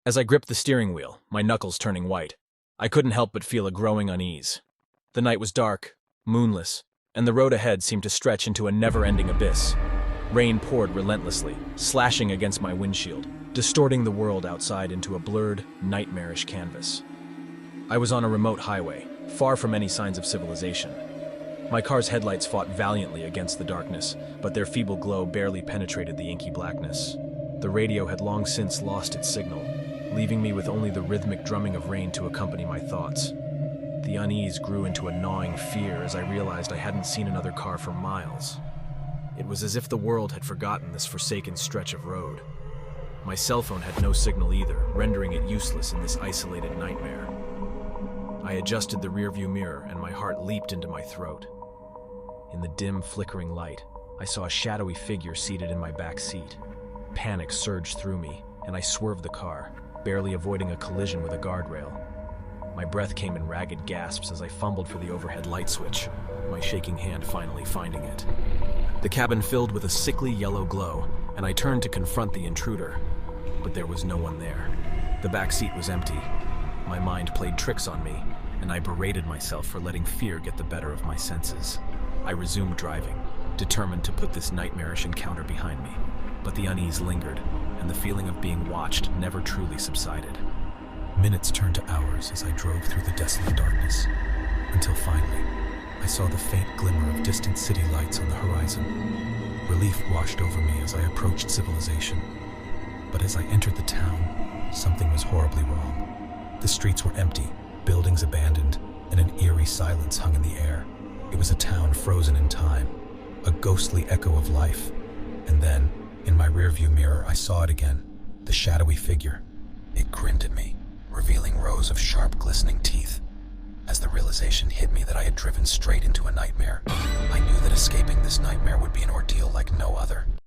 As I gripped the steering wheel, my knuckles turning white, I couldn't help but feel a growing unease. The night was dark, moonless, and the road ahead seemed to stretch into a never-ending abyss. Rain poured relentlessly, slashing against my windshield, distorting the world outside into a blurred, nightmarish canvas. I was on a remote highway, far from any signs of civilization. My car's headlights fought valiantly against the darkness, but their feeble glow barely penetrated the inky blackness. The radio had long since lost its signal, leaving me with only the rhythmic drumming of rain to accompany my thoughts. The unease grew into a gnawing fear as I realized I hadn't seen another car for miles. It was as if the world had forgotten this forsaken stretch of road. My cell phone had no signal either, rendering it useless in this isolated nightmare. I adjusted the rearview mirror and my heart leaped into my throat. In the dim, flickering light, I saw a shadowy figure seated in my back seat. Panic surged through me, and I swerved the car, barely avoiding a collision with a guardrail. My breath came in ragged gasps as I fumbled for the overhead light switch, my shaking hand finally finding it. The cabin filled with a sickly yellow glow, and I turned to confront the intruder. But there was no one there. The back seat was empty. My mind played tricks on me, and I berated myself for letting fear get the better of my senses. I resumed driving, determined to put this nightmarish encounter behind me. But the unease lingered, and the feeling of being watched never truly subsided. Minutes turned to hours as I drove through the desolate darkness, until finally, I saw the faint glimmer of distant city lights on the horizon. Relief washed over me as I approached civilization. But as I entered the town, something was horribly wrong. The streets were empty, buildings abandoned, and an eerie silence hung in the air. It was a town frozen in time, a ghostly echo of life. And then, in my rearview mirror, I saw it again, the shadowy figure. It grinned at me, revealing rows of sharp, glistening teeth. As the realization hit me that I had driven straight into a nightmare, I knew that escaping this nightmare would be an ordeal like no other.